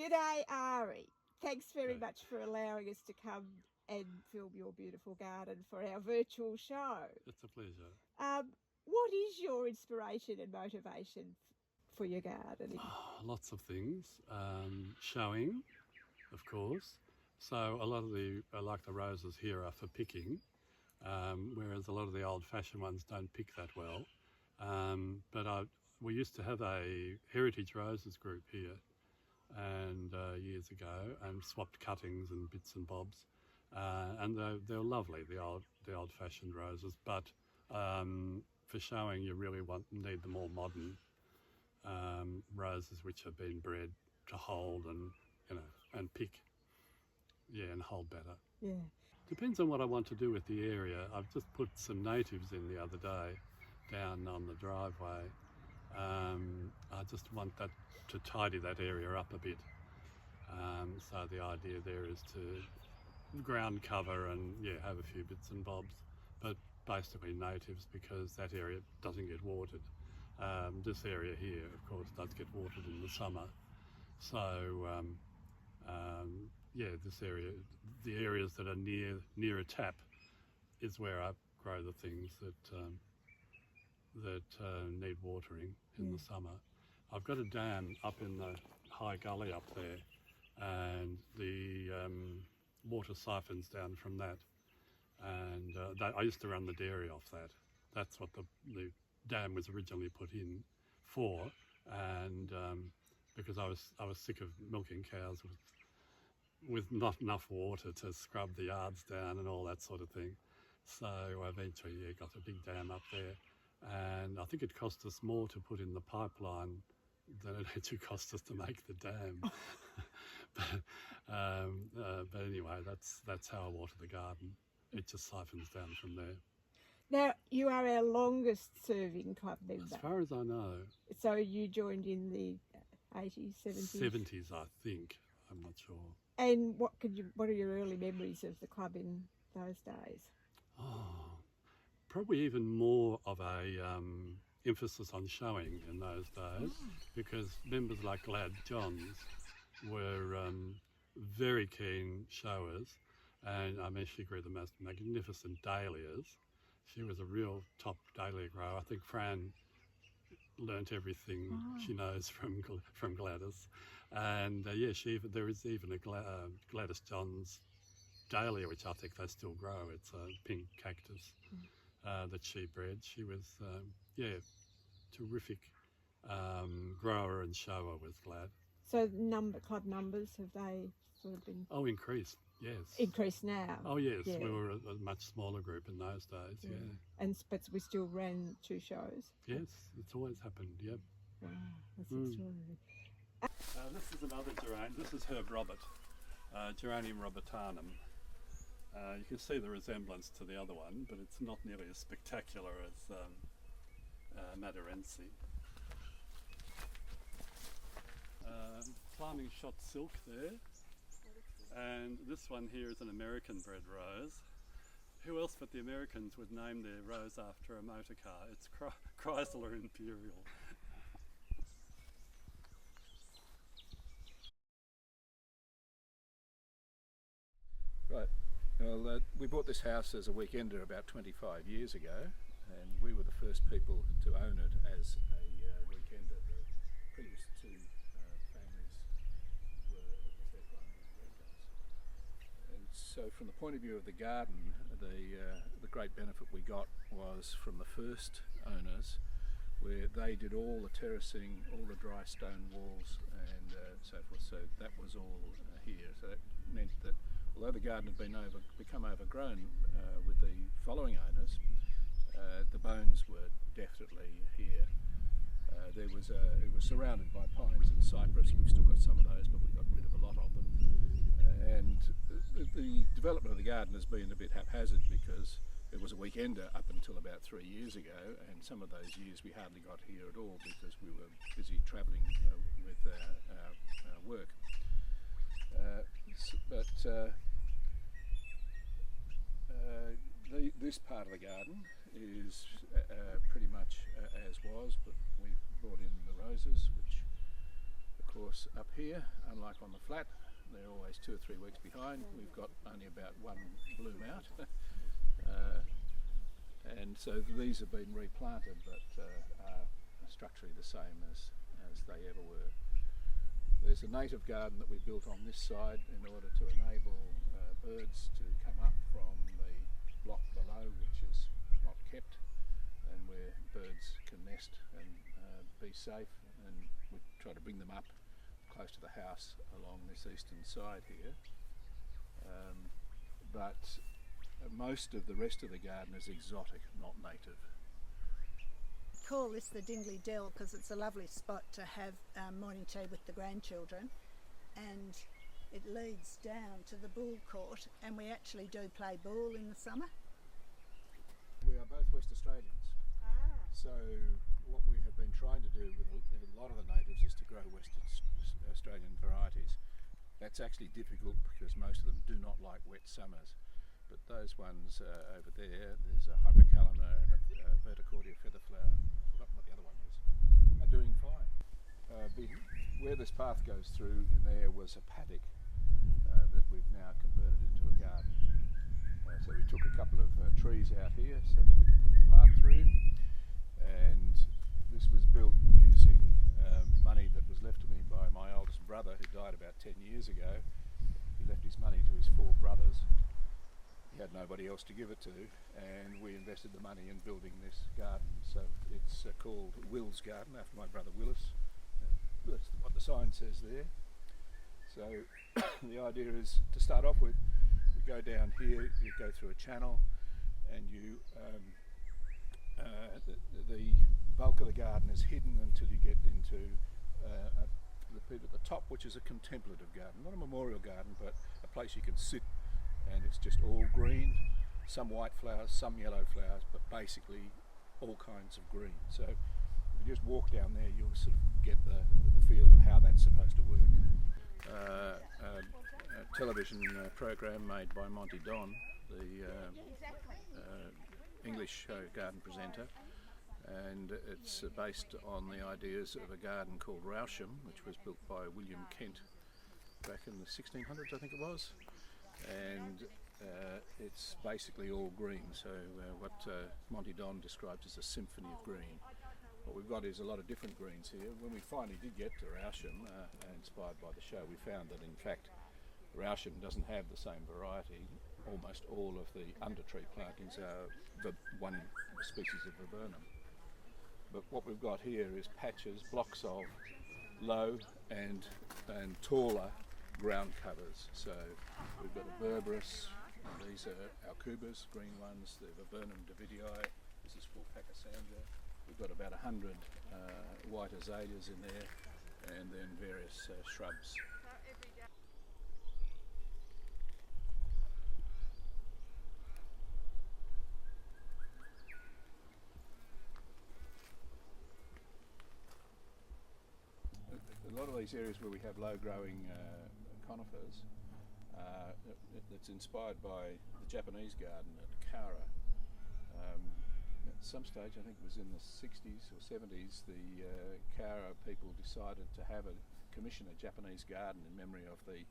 G'day, Ari. Thanks very Okay. much for allowing us to come and film your beautiful garden for our virtual show. It's a pleasure. What is your inspiration and motivation for your gardening? Lots of things. Showing, of course. So a lot of like the roses here are for picking, whereas a lot of the old-fashioned ones don't pick that well. We used to have a heritage roses group here, and years ago, and swapped cuttings and bits and bobs, and they're lovely, the old-fashioned roses. But for showing, you really need the more modern roses, which have been bred to hold and pick, and hold better. Yeah. Depends on what I want to do with the area. I've just put some natives in the other day down on the driveway. I just want that to tidy that area up a bit. So the idea there is to ground cover and have a few bits and bobs, but basically natives, because that area doesn't get watered. This area here, of course, does get watered in the summer. So this area, the areas that are near a tap, is where I grow the things that need watering in the summer. I've got a dam up in the high gully up there, and the water siphons down from that, and I used to run the dairy off that. That's what the dam was originally put in for, and because I was sick of milking cows with not enough water to scrub the yards down and all that sort of thing. So I eventually got a big dam up there, and I think it cost us more to put in the pipeline than it actually cost us to make the dam. but anyway, that's how I water the garden. It just siphons down from there. Now, you are our longest serving club member. As far as I know. So you joined in the 80s, 70s? 70s, I think. I'm not sure. And what are your early memories of the club in those days? Oh, probably even more of a emphasis on showing in those days, because members like Glad Johns were very keen showers, and she grew the most magnificent dahlias. She was a real top dahlia grower. I think Fran learnt everything she knows from Gladys, and there is even a Gladys Johns dahlia, which I think they still grow. It's a pink cactus that she bred. She was terrific grower and shower with Glad. So club numbers, have they sort of been increased? Yes. Increased now? Oh yes, we were a much smaller group in those days. But we still ran 2 shows? Yes, it's always happened. Yep. Wow, that's extraordinary. This is another geranium. This is Herb Robert, Geranium robertanum. You can see the resemblance to the other one, but it's not nearly as spectacular as Madarensi. Climbing shot silk there, and this one here is an American bred rose. Who else but the Americans would name their rose after a motor car? It's Chrysler Imperial. Right. Well, we bought this house as a weekender about 25 years ago, and we were the first people to own it as a weekender. The previous 2 families were their primary renters. And so from the point of view of the garden, the great benefit we got was from the first owners, where they did all the terracing, all the dry stone walls and so forth. So that was all here. So that meant that although the garden had become overgrown with the following owners, the bones were definitely here. It was surrounded by pines and cypress. We've still got some of those, but we got rid of a lot of them. And the development of the garden has been a bit haphazard, because it was a weekender up until about 3 years ago, and some of those years we hardly got here at all because we were busy travelling with our work. This part of the garden is pretty much as was, but we've brought in the roses, which of course up here, unlike on the flat, they're always 2 or 3 weeks behind. We've got only about one bloom out. And so these have been replanted, but are structurally the same as they ever were. There's a native garden that we built on this side in order to enable birds to come up from the block below, which is not kept, and where birds can nest and be safe, and we try to bring them up close to the house along this eastern side here. But most of the rest of the garden is exotic, not native. Call this the Dingley Dell because it's a lovely spot to have morning tea with the grandchildren, and it leads down to the Bull Court, and we actually do play ball in the summer. We are both West Australians, so what we have been trying to do with a lot of the natives is to grow Western Australian varieties. That's actually difficult because most of them do not like wet summers. But those ones over there, there's a Hypercalina and a Verticordia featherflower, I've forgotten what the other one is, are doing fine. Where this path goes through in there was a paddock that we've now converted into a garden. So we took a couple of trees out here so that we could put the path through, and this was built using money that was left to me by my oldest brother, who died about 10 years ago. He left his money to his 4 brothers. He had nobody else to give it to, and we invested the money in building this garden. So it's called Will's Garden, after my brother Willis. That's what the sign says there. So the idea is to start off with, you go down here, you go through a channel, and you the bulk of the garden is hidden until you get into the bit at the top, which is a contemplative garden, not a memorial garden, but a place you can sit. And it's just all green, some white flowers, some yellow flowers, but basically all kinds of green. So if you just walk down there, you'll sort of get the feel of how that's supposed to work. A television program made by Monty Don, the English garden presenter, and it's based on the ideas of a garden called Rousham, which was built by William Kent back in the 1600s, I think it was. And it's basically all green, so what Monty Don describes as a symphony of green. What we've got is a lot of different greens here. When we finally did get to Rousham, inspired by the show, we found that in fact Rousham doesn't have the same variety. Almost all of the undertree plantings are one species of viburnum. But what we've got here is patches, blocks of low and taller ground covers. So we've got a berberis, and these are alcubas, green ones, the Viburnum davidii, this is Fulpacasandra. We've got about 100 white azaleas in there, and then various shrubs. A lot of these areas where we have low growing conifers, it's inspired by the Japanese garden at Kara. At some stage, I think it was in the 60s or 70s, the Kara people decided to commission a Japanese garden in memory of the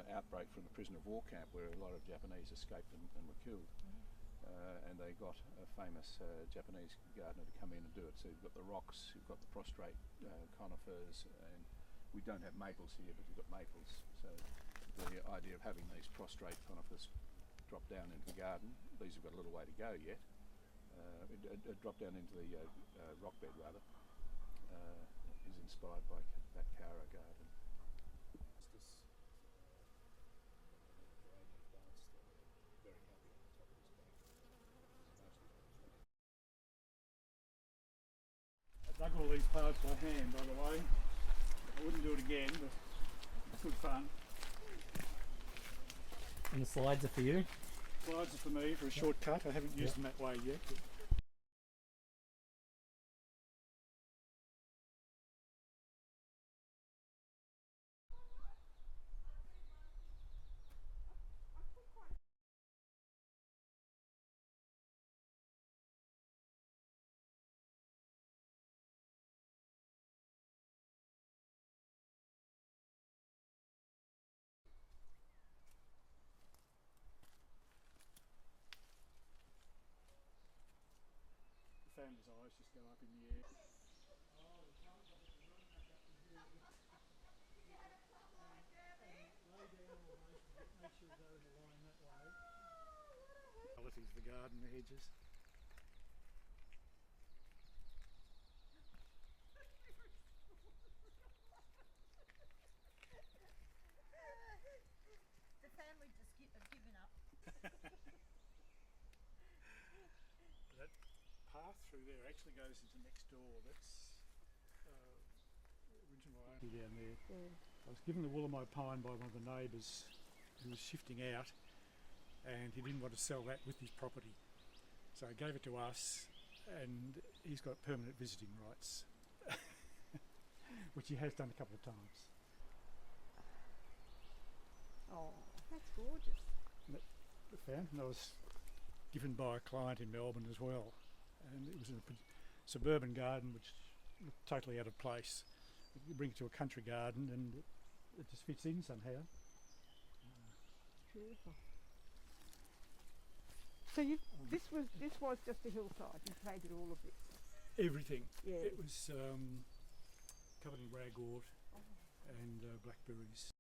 outbreak from the prisoner of war camp, where a lot of Japanese escaped and were killed. And they got a famous Japanese gardener to come in and do it. So you've got the rocks, you've got the prostrate conifers, and we don't have maples here, but we've got maples. So the idea of having these prostrate conifers drop down into the garden, these have got a little way to go yet, drop down into the rock bed rather, is inspired by that Kara garden. I dug all these parts by hand, by the way. I wouldn't do it again, but it's good fun. And the slides are for you? Slides are for me for a shortcut. I haven't used them that way yet. eyes just go up in the air. Qualities, the garden, the hedges. The family just have given up. That path through there actually goes into next door. That's original owner down there. I was given the Woolamai pine by one of the neighbours who was shifting out, and he didn't want to sell that with his property. So he gave it to us, and he's got permanent visiting rights, which he has done a couple of times. Oh, that's gorgeous. And I was given by a client in Melbourne as well, and it was in a suburban garden which looked totally out of place. You bring it to a country garden and it just fits in somehow. Beautiful. So this was just a hillside. You planted all of this. Everything. Yeah. It was covered in ragwort and blackberries.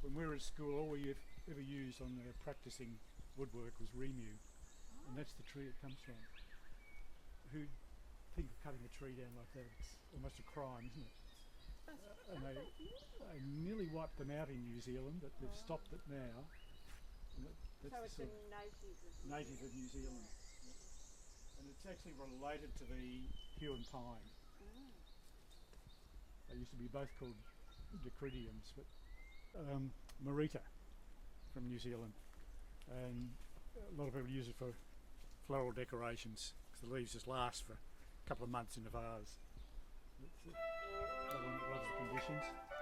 When we were at school, all we ever used on practicing woodwork was Remu, and that's the tree it comes from. Who'd think of cutting a tree down like that? It's almost a crime, isn't it? And they nearly wiped them out in New Zealand, but they've stopped it now. And that's So the it's sort a of native native of of New Zealand. And it's actually related to the Huon pine. They used to be both called Dacrydiums, but Marita from New Zealand, and a lot of people use it for floral decorations because the leaves just last for a couple of months in a vase. It's one that loves the conditions.